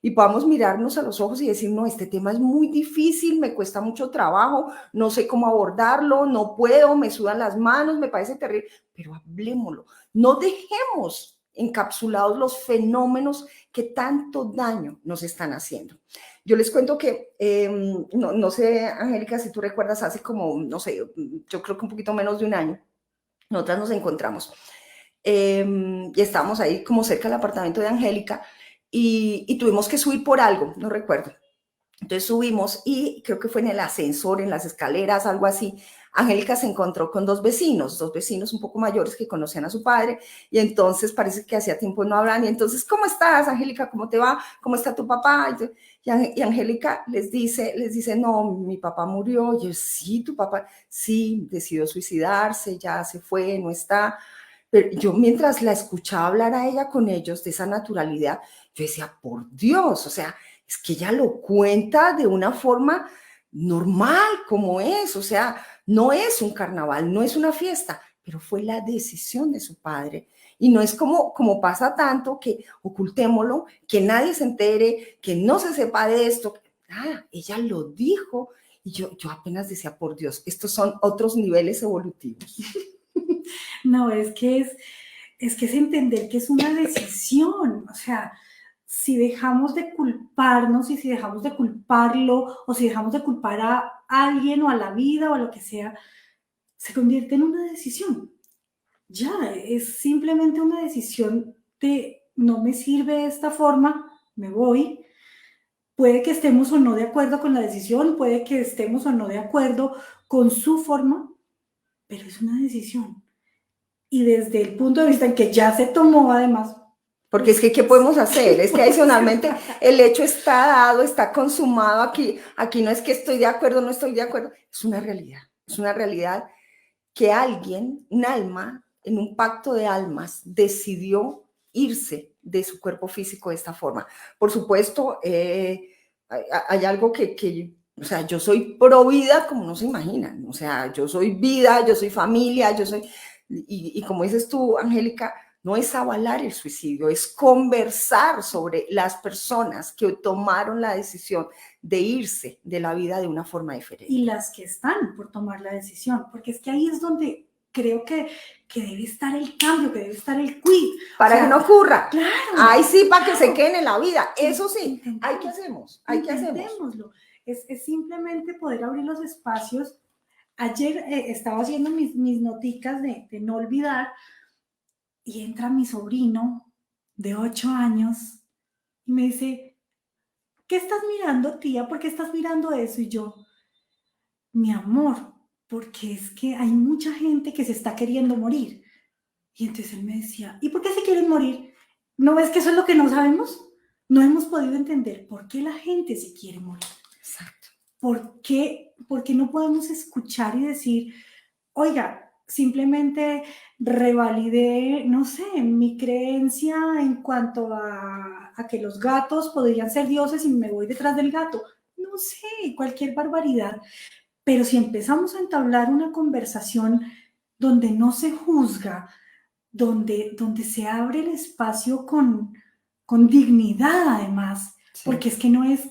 y podamos mirarnos a los ojos y decir, no, este tema es muy difícil, me cuesta mucho trabajo, no sé cómo abordarlo, no puedo, me sudan las manos, me parece terrible, pero hablemoslo. No dejemos encapsulados los fenómenos que tanto daño nos están haciendo. Yo les cuento que, no sé, Angélica, si tú recuerdas, hace como, no sé, yo creo que un poquito menos de un año, nosotras nos encontramos y estábamos ahí como cerca del apartamento de Angélica y tuvimos que subir por algo, no recuerdo. Entonces subimos y creo que fue en el ascensor, en las escaleras, algo así. Angélica se encontró con dos vecinos un poco mayores que conocían a su padre y entonces parece que hacía tiempo no hablan y entonces, ¿cómo estás, Angélica? ¿Cómo te va? ¿Cómo está tu papá? Y Angélica les dice, no, mi papá murió. Y yo, sí, tu papá, sí, decidió suicidarse, ya se fue, no está. Pero yo mientras la escuchaba hablar a ella con ellos de esa naturalidad, yo decía, por Dios, o sea, es que ella lo cuenta de una forma normal como es, o sea, no es un carnaval, no es una fiesta, pero fue la decisión de su padre. Y no es como pasa tanto que ocultémoslo, que nadie se entere, que no se sepa de esto. Nada, ella lo dijo y yo apenas decía, por Dios, estos son otros niveles evolutivos. No, es que es entender que es una decisión, o sea, si dejamos de culparnos y si dejamos de culparlo o si dejamos de culpar a alguien o a la vida o a lo que sea, se convierte en una decisión. Ya, es simplemente una decisión de no me sirve de esta forma, me voy. Puede que estemos o no de acuerdo con la decisión, puede que estemos o no de acuerdo con su forma, pero es una decisión. Y desde el punto de vista en que ya se tomó, además. Porque es que, ¿qué podemos hacer? Es que adicionalmente el hecho está dado, está consumado aquí. Aquí no es que estoy de acuerdo, no estoy de acuerdo. Es una realidad. Es una realidad que alguien, un alma, en un pacto de almas, decidió irse de su cuerpo físico de esta forma. Por supuesto, hay algo o sea, yo soy pro vida como no se imaginan. O sea, yo soy vida, yo soy familia, yo soy... Y como dices tú, Angélica, no es avalar el suicidio, es conversar sobre las personas que tomaron la decisión de irse de la vida de una forma diferente. Y las que están por tomar la decisión, porque es que ahí es donde creo que debe estar el cambio, que debe estar el quid. Para que no ocurra. Claro. Ahí sí, para que se queden en la vida. Eso sí, ¿hay qué hacemos? Intentémoslo. Es simplemente poder abrir los espacios. Ayer estaba haciendo mis noticas de no olvidar y entra mi sobrino de 8 años y me dice, ¿qué estás mirando, tía? ¿Por qué estás mirando eso? Y yo, mi amor, porque es que hay mucha gente que se está queriendo morir. Y entonces él me decía, ¿y por qué se quieren morir? ¿No ves que eso es lo que no sabemos? No hemos podido entender por qué la gente se quiere morir. Exacto. ¿Por qué no podemos escuchar y decir, oiga, simplemente revalidé, no sé, mi creencia en cuanto a que los gatos podrían ser dioses y me voy detrás del gato? No sé, cualquier barbaridad. Pero si empezamos a entablar una conversación donde no se juzga, donde se abre el espacio con dignidad además, Sí. porque es que no es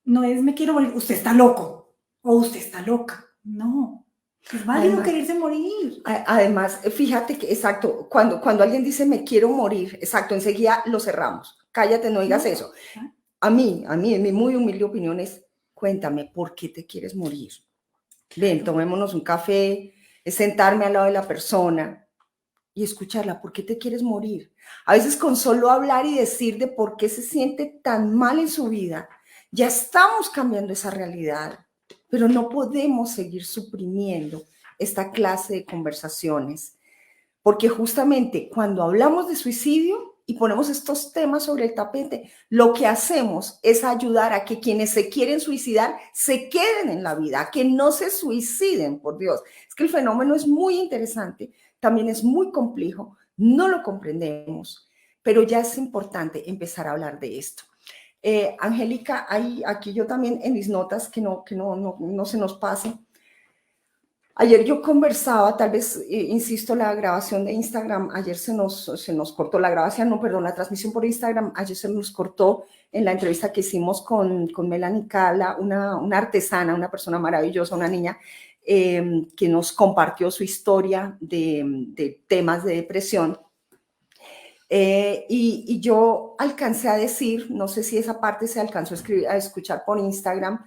me quiero morir, usted está loco o usted está loca. No, es válido Además, quererse morir. además, fíjate que, exacto, cuando alguien dice me quiero morir, exacto, enseguida lo cerramos. Cállate, no digas No, eso. A mí, en mi muy humilde opinión es, cuéntame, ¿por qué te quieres morir? Ven, claro. tomémonos un café, es sentarme al lado de la persona y escucharla, ¿por qué te quieres morir? A veces con solo hablar y decir de por qué se siente tan mal en su vida, ya estamos cambiando esa realidad, pero no podemos seguir suprimiendo esta clase de conversaciones, porque justamente cuando hablamos de suicidio y ponemos estos temas sobre el tapete, lo que hacemos es ayudar a que quienes se quieren suicidar se queden en la vida, a que no se suiciden, por Dios. Es que el fenómeno es muy interesante, también es muy complejo, no lo comprendemos, pero ya es importante empezar a hablar de esto. Angélica, aquí yo también en mis notas, que no se nos pase. Ayer yo conversaba, tal vez, insisto, la grabación de Instagram, ayer se nos cortó la grabación, no, perdón, la transmisión por Instagram, ayer se nos cortó en la entrevista que hicimos con Melanie Cala, una artesana, una persona maravillosa, una niña que nos compartió su historia de temas de depresión. Y yo alcancé a decir, no sé si esa parte se alcanzó a escuchar por Instagram,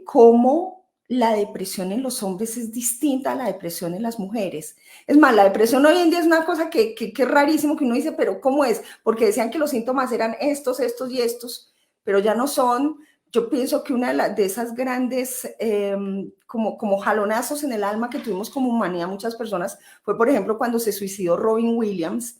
cómo la depresión en los hombres es distinta a la depresión en las mujeres. Es más, la depresión hoy en día es una cosa que es rarísimo, que uno dice, pero ¿cómo es? Porque decían que los síntomas eran estos, estos y estos, pero ya no son. Yo pienso que una de esas grandes como jalonazos en el alma que tuvimos como humanidad muchas personas fue, por ejemplo, cuando se suicidó Robin Williams,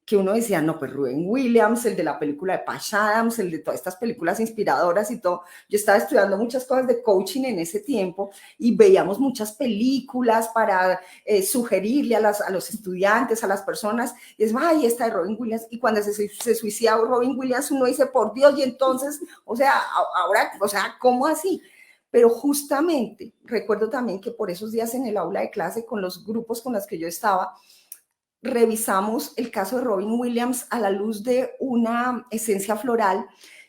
que uno decía, no, pues Robin Williams, el de la película de Patch Adams, el de todas estas películas inspiradoras y todo. Yo estaba estudiando muchas cosas de coaching en ese tiempo y veíamos muchas películas para sugerirle a los estudiantes, a las personas, y es, ay, esta de Robin Williams, y cuando se suicida Robin Williams, uno dice, por Dios, y entonces, o sea, ahora, o sea, ¿cómo así? Pero justamente recuerdo también que por esos días en el aula de clase, con los grupos con los que yo estaba, revisamos el caso de Robin Williams a la luz de una esencia floral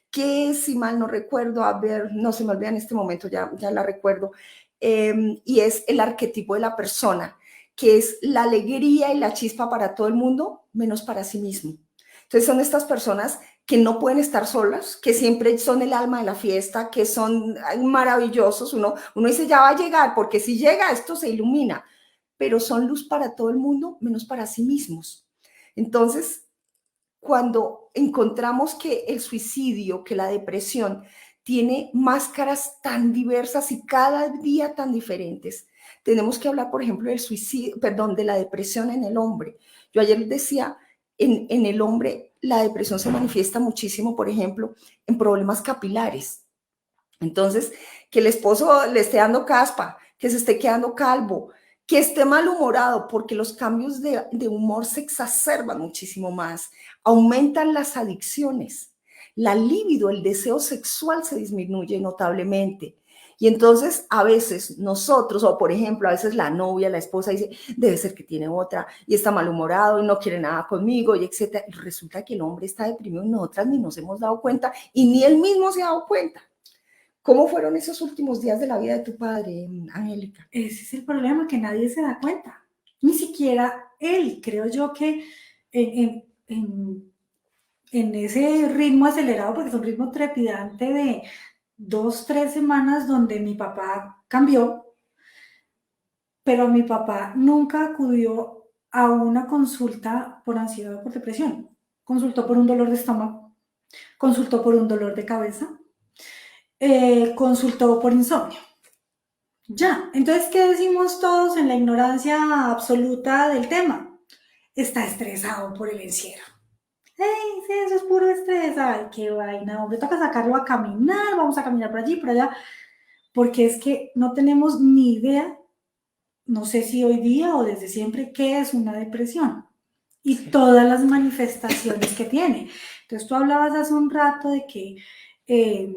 que, si mal no recuerdo, a ver, no se me olvida en este momento, ya la recuerdo, y es el arquetipo de la persona, que es la alegría y la chispa para todo el mundo, menos para sí mismo. Entonces son estas personas que no pueden estar solas, que siempre son el alma de la fiesta, que son maravillosos. Uno dice, ya va a llegar, porque si llega esto se ilumina, pero son luz para todo el mundo, menos para sí mismos. Entonces, cuando encontramos que el suicidio, que la depresión tiene máscaras tan diversas y cada día tan diferentes, tenemos que hablar, por ejemplo, del suicidio, perdón, de la depresión en el hombre. Yo ayer decía, en el hombre la depresión se manifiesta muchísimo, por ejemplo, en problemas capilares. Entonces, que el esposo le esté dando caspa, que se esté quedando calvo, que esté malhumorado, porque los cambios de humor se exacerban muchísimo más, aumentan las adicciones, la libido, el deseo sexual se disminuye notablemente. Y entonces a veces nosotros, o por ejemplo, a veces la novia, la esposa dice, debe ser que tiene otra y está malhumorado y no quiere nada conmigo y etcétera. Y resulta que el hombre está deprimido y nosotras ni nos hemos dado cuenta y ni él mismo se ha dado cuenta. ¿Cómo fueron esos últimos días de la vida de tu padre, Angélica? Ese es el problema, que nadie se da cuenta. Ni siquiera él. Creo yo que en ese ritmo acelerado, porque es un ritmo trepidante de 2, 3 semanas donde mi papá cambió, pero mi papá nunca acudió a una consulta por ansiedad o por depresión. Consultó por un dolor de estómago, consultó por un dolor de cabeza, consultó por insomnio. Ya, entonces, ¿qué decimos todos en la ignorancia absoluta del tema? Está estresado por el encierro. ¡Ey, sí, eso es puro estrés! ¡Ay, qué vaina! Hombre, toca sacarlo a caminar, vamos a caminar por allí, por allá, porque es que no tenemos ni idea, no sé si hoy día o desde siempre, qué es una depresión y Sí. todas las manifestaciones que tiene. Entonces, tú hablabas hace un rato de que eh,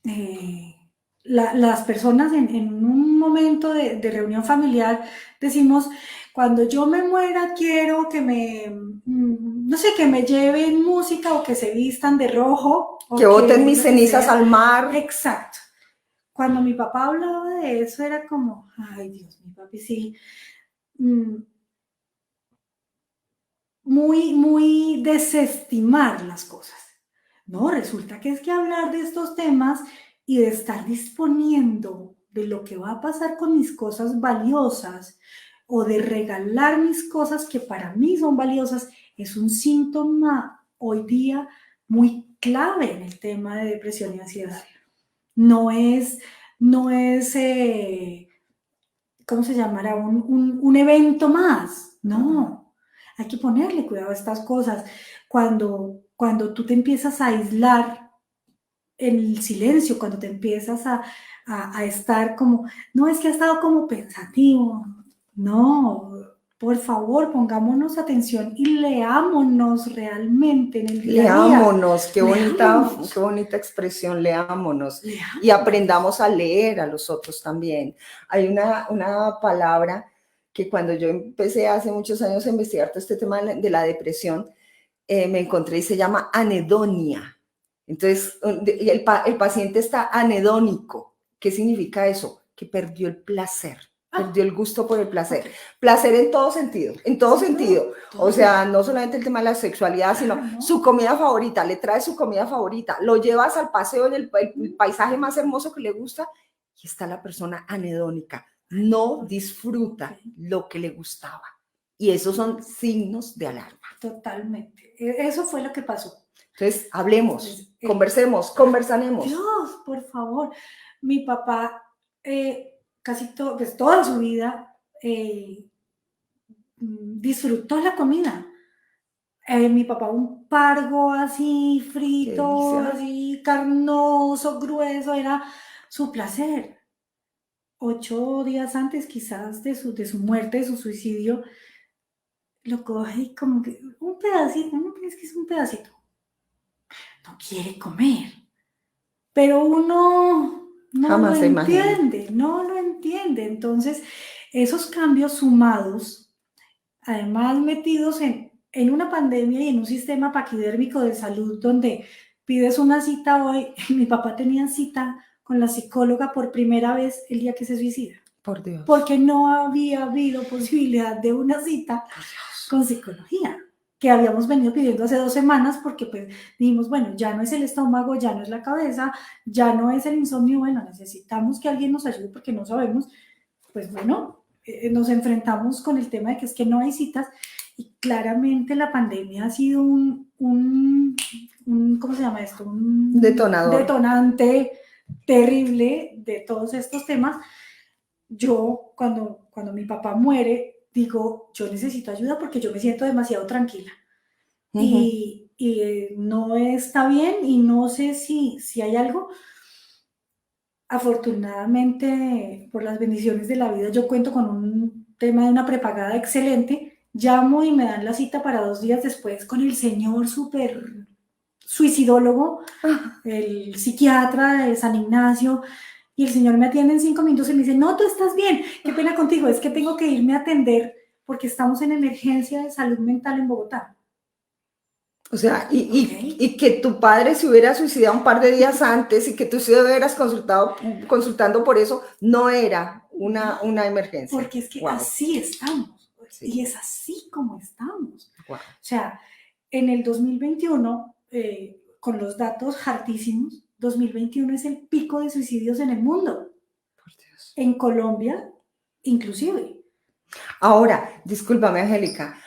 eh, las personas en un momento de reunión familiar decimos, cuando yo me muera quiero que no sé, que me lleven música o que se vistan de rojo Que o boten que mis lo que cenizas sea. al mar. Exacto. Cuando mi papá hablaba de eso era como, ay Dios, mi papi sí, mm, muy desestimar las cosas. No, resulta que es que hablar de estos temas y de estar disponiendo de lo que va a pasar con mis cosas valiosas o de regalar mis cosas que para mí son valiosas es un síntoma hoy día muy clave en el tema de depresión y ansiedad. No es, no es, ¿cómo se llamará? Un evento más. No, hay que ponerle cuidado a estas cosas. Cuando tú te empiezas a aislar en el silencio, cuando te empiezas a estar como, no, es que ha estado como pensativo. No, por favor, pongámonos atención y leámonos realmente en el día a día. Leámonos, qué Leámonos, bonita expresión, leámonos. Y leámonos. aprendamos a leer a los otros también. Hay una palabra que cuando yo empecé hace muchos años a investigar todo este tema de la depresión, me encontré y se llama anedonia. Entonces, el paciente está anedónico. ¿Qué significa eso? Que perdió el placer, Ah, perdió el gusto por el placer. ok. Placer en todo sentido, en todo Sí, sentido. O todo. sea, no solamente el tema de la sexualidad, Claro, sino ¿no? su comida favorita, le trae su comida favorita, lo llevas al paseo en el paisaje más hermoso que le gusta y está la persona anedónica. No Ok, disfruta lo que le gustaba. Y esos son signos de alarma. totalmente. Eso fue lo que pasó. Entonces, hablemos, Entonces, conversemos, conversaremos. Dios, por favor. Mi papá, pues toda su vida, disfrutó la comida. Mi papá un pargo así Qué frito, delicia. así carnoso, grueso, era su placer. 8 días antes quizás de su muerte, de su suicidio, lo coge y como que un pedacito, no es que es un pedacito, no quiere comer, pero uno no lo Jamás se imagina. entiende, no lo entiende. Entonces, esos cambios sumados, además metidos en una pandemia y en un sistema paquidérmico de salud donde pides una cita hoy, mi papá tenía cita con la psicóloga por primera vez el día que se suicida, Por Dios. porque no había habido posibilidad de una cita Por Dios. con psicología, que habíamos venido pidiendo hace 2 semanas porque pues dijimos, bueno, ya no es el estómago, ya no es la cabeza, ya no es el insomnio, bueno, necesitamos que alguien nos ayude porque no sabemos, pues bueno, nos enfrentamos con el tema de que es que no hay citas y claramente la pandemia ha sido ¿cómo se llama esto? Un Detonador. detonante terrible de todos estos temas. Yo cuando mi papá muere, digo, yo necesito ayuda porque yo me siento demasiado tranquila Uh -huh. y no está bien y no sé si hay algo. Afortunadamente, por las bendiciones de la vida, yo cuento con un tema de una prepagada excelente. Llamo y me dan la cita para 2 días después con el señor súper suicidólogo, Ah, el psiquiatra de San Ignacio, y el señor me atiende en 5 minutos y me dice, no, tú estás bien, qué pena contigo, es que tengo que irme a atender porque estamos en emergencia de salud mental en Bogotá. o sea, Ok, y que tu padre se hubiera suicidado un par de días antes y que tú se hubieras consultando por eso, no era no, una emergencia. porque es que Wow. así estamos, y Sí. es así como estamos. Wow. O sea, en el 2021, con los datos hartísimos, 2021 es el pico de suicidios en el mundo, Por Dios. en Colombia inclusive. Ahora, discúlpame, Angélica,